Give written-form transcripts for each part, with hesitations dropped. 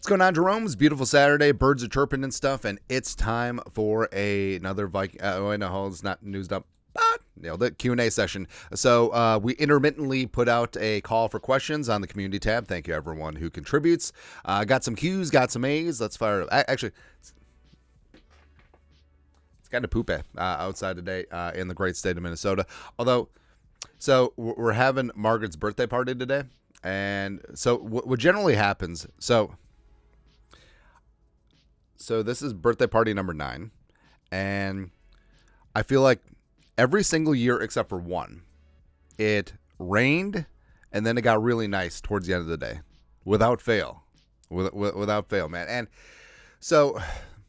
What's going on, Jeromes? Beautiful Saturday. Birds are chirping and stuff, and it's time for another Viking. No, it's not news dump. Nailed it. Q&A session. So we intermittently put out a call for questions on the community tab. Thank you, everyone who contributes. Got some Q's, got some A's. Let's fire it up. Actually, it's kind of poopy outside today in the great state of Minnesota. Although, so we're having Margaret's birthday party today. And so what generally happens, so this is birthday party number 9. And I feel like every single year except for one, it rained and then it got really nice towards the end of the day, without fail, without fail, man. And so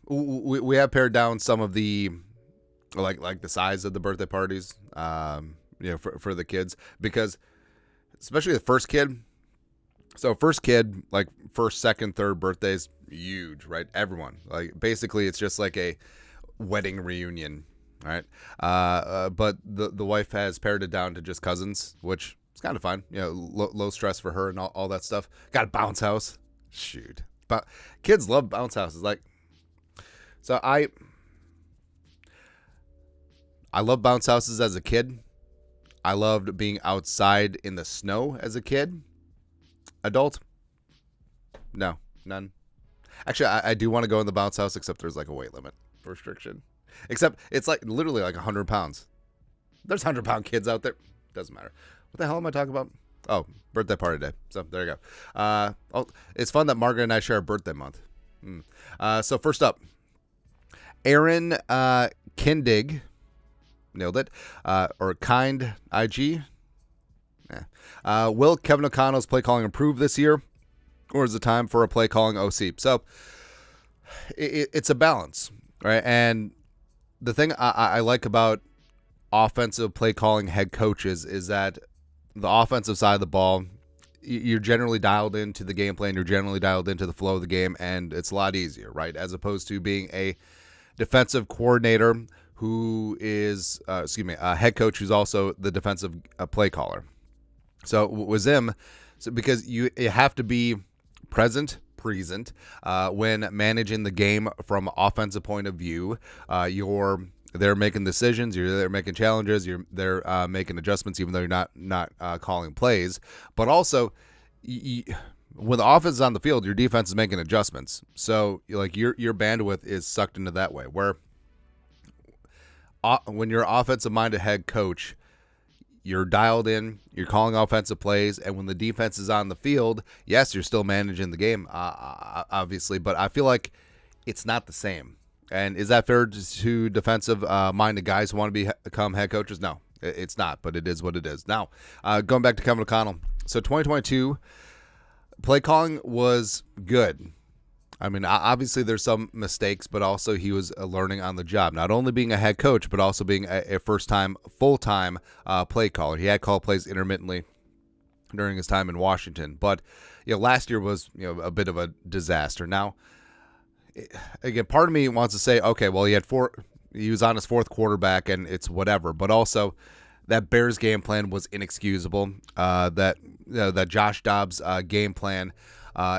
we have pared down some of the like the size of the birthday parties, for the kids, because especially the first kid. So first kid, like first, second, third birthdays, huge, right? Everyone, like basically it's just like a wedding reunion. All right. But the wife has pared it down to just cousins, which is kind of fun. Low stress for her and all that stuff. Got a bounce house. Shoot. But kids love bounce houses. So I love bounce houses as a kid. I loved being outside in the snow as a kid. Adult? No, none. Actually, I do want to go in the bounce house, except there's like a weight limit restriction. Except it's like literally like 100 pounds. There's 100-pound kids out there. Doesn't matter. What the hell am I talking about? Oh, birthday party day. So there you go. It's fun that Margaret and I share a birthday month. So first up, Aaron Kindig. Nailed it. Or Kind IG. Will Kevin O'Connell's play calling improve this year? Or is it time for a play calling OC? So it's a balance, right? And the thing I like about offensive play calling head coaches is that the offensive side of the ball, you're generally dialed into the game plan, you're generally dialed into the flow of the game, and it's a lot easier, right? As opposed to being a defensive coordinator who is, a head coach who's also the defensive play caller. So with him, because you have to be present when managing the game from offensive point of view. They're making decisions, you're there making challenges, they're making adjustments, even though you're not calling plays. But also, when the offense is on the field, your defense is making adjustments. So like your bandwidth is sucked into that way. Where when you're offensive minded head coach, you're dialed in, you're calling offensive plays, and when the defense is on the field, yes, you're still managing the game, obviously, but I feel like it's not the same. And is that fair to defensive-minded guys who want to become head coaches? No, it's not, but it is what it is. Now, going back to Kevin O'Connell. So 2022, play calling was good. I mean, obviously there's some mistakes, but also he was learning on the job. Not only being a head coach, but also being a first-time, full-time play caller. He had called plays intermittently during his time in Washington. But last year was a bit of a disaster. Now, again, part of me wants to say, okay, well, he was on his fourth quarterback, and it's whatever. But also, that Bears game plan was inexcusable. That Josh Dobbs game plan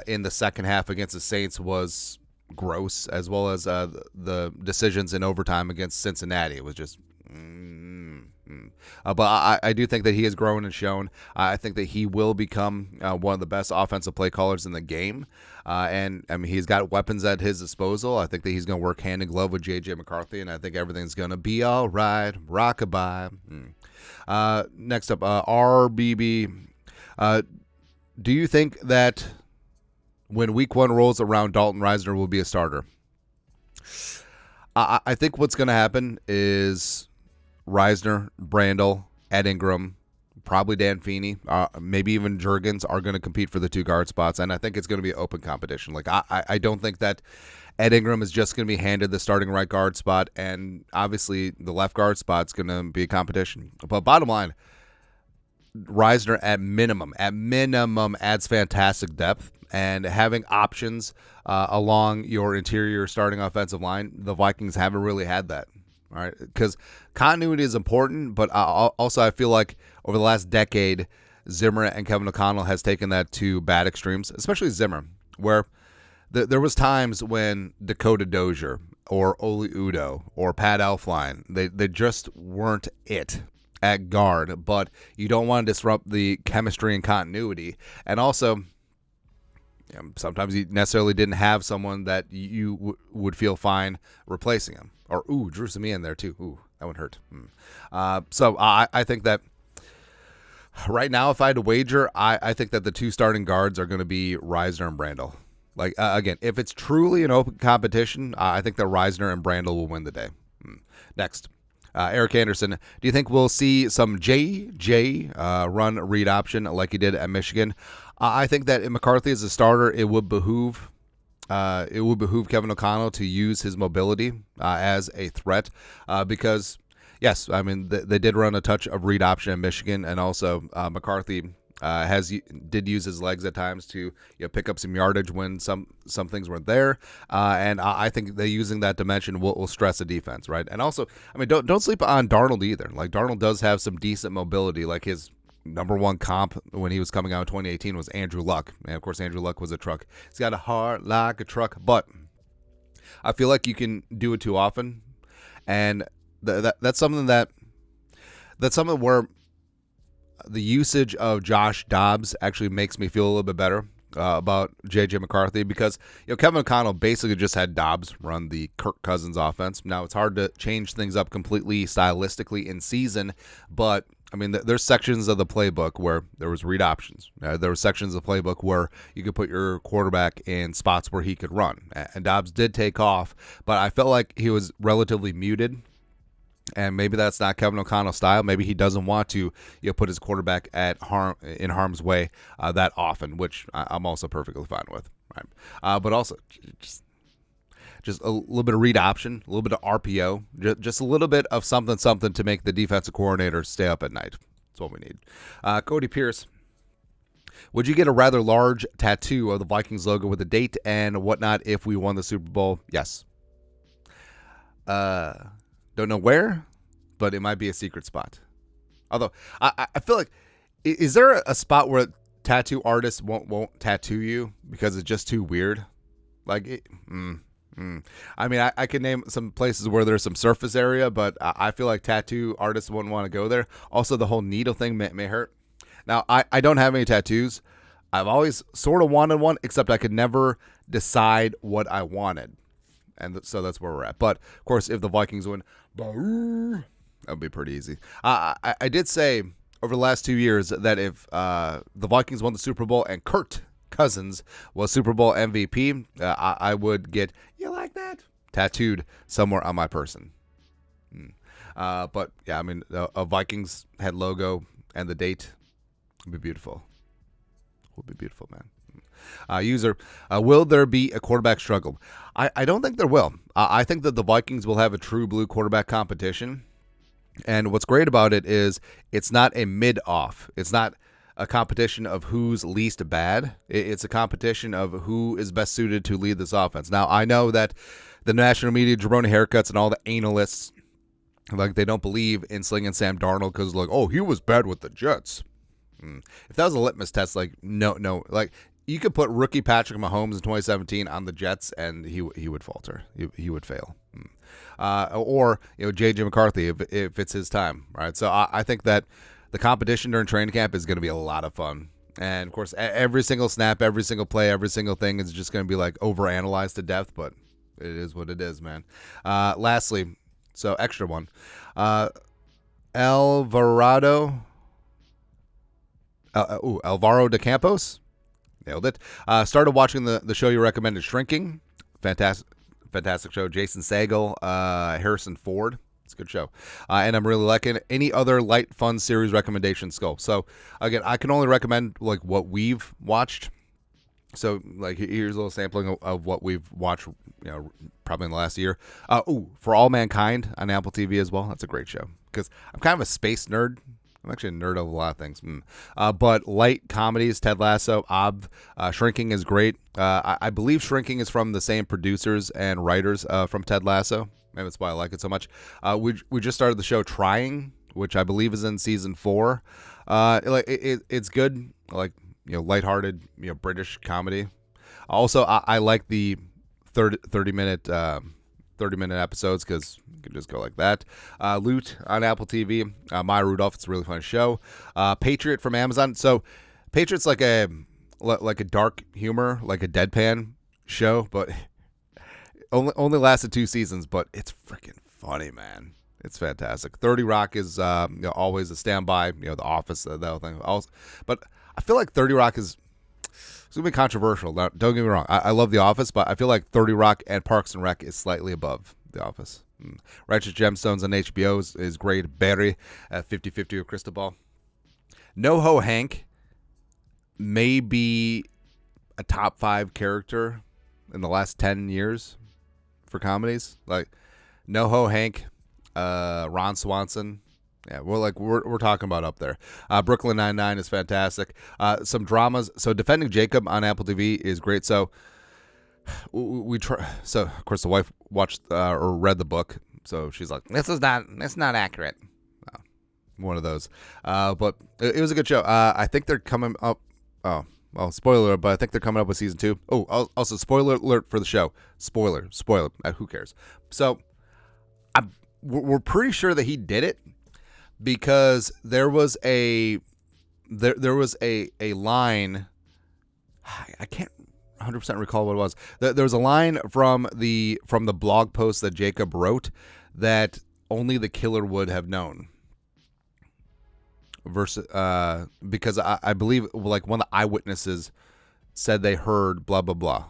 in the second half against the Saints was gross, as well as the decisions in overtime against Cincinnati. It was just but I do think that he has grown and shown. I think that he will become one of the best offensive play callers in the game. And I mean, he's got weapons at his disposal. I think that he's going to work hand in glove with J.J. McCarthy, and I think everything's going to be all right. Rockabye. Next up, RBB. Do you think that when week 1 rolls around, Dalton Risner will be a starter? I think what's going to happen is Risner, Brandel, Ed Ingram, probably Dan Feeney, maybe even Juergens are going to compete for the 2 guard spots, and I think it's going to be open competition. Like I don't think that Ed Ingram is just going to be handed the starting right guard spot, and obviously the left guard spot's going to be a competition. But bottom line, Risner at minimum adds fantastic depth, and having options along your interior starting offensive line, the Vikings haven't really had that. All right, because continuity is important, but also I feel like over the last decade, Zimmer and Kevin O'Connell has taken that to bad extremes, especially Zimmer, where there was times when Dakota Dozier or Oli Udoh or Pat Elflein, they just weren't it at guard, but you don't want to disrupt the chemistry and continuity. And also, sometimes you necessarily didn't have someone that you would feel fine replacing him. Or, Drew Samia in there too. That one hurt. So I think that right now, if I had to wager, I think that the two starting guards are going to be Risner and Brandel. Like, again, if it's truly an open competition, I think that Risner and Brandel will win the day. Next, Eric Anderson. Do you think we'll see some JJ run read option like he did at Michigan? I think that if McCarthy is a starter, it would behoove Kevin O'Connell to use his mobility as a threat because, yes, I mean, they did run a touch of read option in Michigan, and also McCarthy did use his legs at times to pick up some yardage when some things weren't there, and I think they using that dimension will stress the defense, right? And also, I mean, don't sleep on Darnold either. Like, Darnold does have some decent mobility. Like, his number one comp when he was coming out in 2018 was Andrew Luck, and of course Andrew Luck was a truck. He's got a heart like a truck, but I feel like you can do it too often, and that's something where the usage of Josh Dobbs actually makes me feel a little bit better about J.J. McCarthy because Kevin O'Connell basically just had Dobbs run the Kirk Cousins offense. Now, it's hard to change things up completely stylistically in season, but I mean, there's sections of the playbook where there was read options. There were sections of the playbook where you could put your quarterback in spots where he could run, and Dobbs did take off, but I felt like he was relatively muted. And maybe that's not Kevin O'Connell's style. Maybe he doesn't want to put his quarterback in harm's way that often, which I'm also perfectly fine with. Right? But also just a little bit of read option, a little bit of RPO, just a little bit of something to make the defensive coordinator stay up at night. That's what we need. Cody Pierce. Would you get a rather large tattoo of the Vikings logo with a date and whatnot if we won the Super Bowl? Yes. Don't know where, but it might be a secret spot. Although I feel like, is there a spot where tattoo artists won't tattoo you because it's just too weird? Like, I mean, I can name some places where there's some surface area, but I feel like tattoo artists wouldn't want to go there. Also, the whole needle thing may hurt. Now, I don't have any tattoos. I've always sort of wanted one, except I could never decide what I wanted. And so that's where we're at. But, of course, if the Vikings win, that would be pretty easy. I did say over the last 2 years that if the Vikings won the Super Bowl and Kirk Cousins was Super Bowl MVP, I would get, you like that? Tattooed somewhere on my person. But, yeah, I mean, a Vikings head logo and the date would be beautiful. Would be beautiful, man. User, will there be a quarterback struggle? I don't think there will. I think that the Vikings will have a true blue quarterback competition. And what's great about it is it's not a mid-off. It's not a competition of who's least bad. It's a competition of who is best suited to lead this offense. Now, I know that the national media, jabroni haircuts, and all the analysts, like, they don't believe in slinging Sam Darnold because, like, oh, he was bad with the Jets. If that was a litmus test, like, no. Like, you could put rookie Patrick Mahomes in 2017 on the Jets, and he would falter. He would fail. Or J.J. McCarthy if it's his time, right? So I think that the competition during training camp is going to be a lot of fun. And, of course, every single snap, every single play, every single thing is just going to be, like, overanalyzed to death, but it is what it is, man. Lastly, so extra one. Alvaro de Campos. Nailed it. Started watching the show you recommended, Shrinking. Fantastic show. Jason Segel, Harrison Ford. It's a good show. And I'm really liking it. Any other light, fun series recommendations, Scope? So, again, I can only recommend, like, what we've watched. So, like, here's a little sampling of what we've watched, probably in the last year. For All Mankind on Apple TV as well. That's a great show. Because I'm kind of a space nerd. I'm actually a nerd of a lot of things. But light comedies, Ted Lasso, Shrinking is great. I believe Shrinking is from the same producers and writers from Ted Lasso. Maybe that's why I like it so much. We just started the show Trying, which I believe is in season 4. It's good, like, lighthearted, British comedy. Also, I like the 30 minute episodes because you can just go like that. Loot on Apple TV. Maya Rudolph. It's a really fun show. Patriot from Amazon. So Patriot's like a dark humor, like a deadpan show, but only lasted 2 seasons, but it's freaking funny, man. It's fantastic. 30 Rock is always a standby. The Office, that whole thing. Also, but I feel like 30 Rock is it's gonna be controversial. Now, don't get me wrong. I love The Office, but I feel like 30 Rock and Parks and Rec is slightly above The Office. Righteous Gemstones on HBO is great. Barry at 50-50 with Cristobal. NoHo Hank may be a top 5 character in the last 10 years for comedies. Like NoHo Hank, Ron Swanson. Yeah, we're talking about up there. Brooklyn Nine-Nine is fantastic. Some dramas. So Defending Jacob on Apple TV is great. So we try. So of course the wife watched or read the book. So she's like, "That's not accurate." One of those. But it was a good show. I think they're coming up. Oh, well, spoiler alert, but I think they're coming up with season 2. Oh, also spoiler alert for the show. Spoiler. Who cares? So we're pretty sure that he did it because there was a line. I can't 100% recall what it was. There was a line from the blog post that Jacob wrote that only the killer would have known. Versus, because I believe like one of the eyewitnesses said they heard blah blah blah,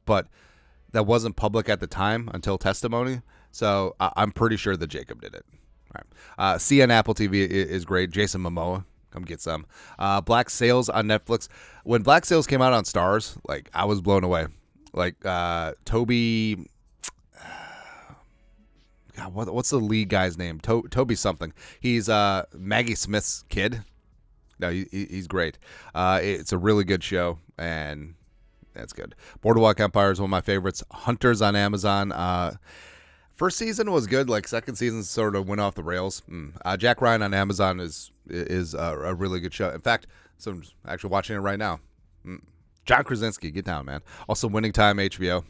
but that wasn't public at the time until testimony. So I'm pretty sure that Jacob did it. All right. See on Apple TV is great. Jason Momoa, come get some. Black Sails on Netflix. When Black Sails came out on Stars, like I was blown away. Like Toby. God, what's the lead guy's name? Toby something. He's Maggie Smith's kid. No, he's great. It's a really good show, and that's good. Boardwalk Empire is one of my favorites. Hunters on Amazon. First season was good. Like second season sort of went off the rails. Jack Ryan on Amazon is a really good show. In fact, so I'm actually watching it right now. John Krasinski, get down, man. Also, Winning Time, HBO.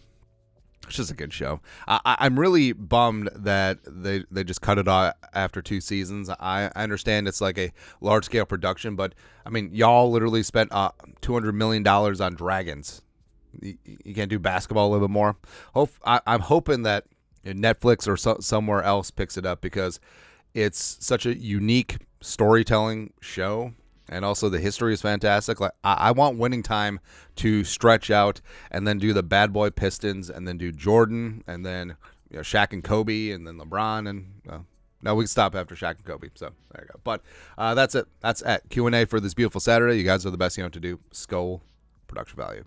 It's just a good show. I'm really bummed that they just cut it off after 2 seasons. I understand it's like a large-scale production, but, I mean, y'all literally spent $200 million on dragons. You can't do basketball a little bit more? I'm hoping that Netflix or somewhere else picks it up because it's such a unique storytelling show. And also the history is fantastic. Like I want Winning Time to stretch out and then do the bad boy Pistons and then do Jordan and then Shaq and Kobe and then LeBron and no, we can stop after Shaq and Kobe. So there you go. But that's it. That's at Q&A for this beautiful Saturday. You guys are the best you know what to do. Skull production value.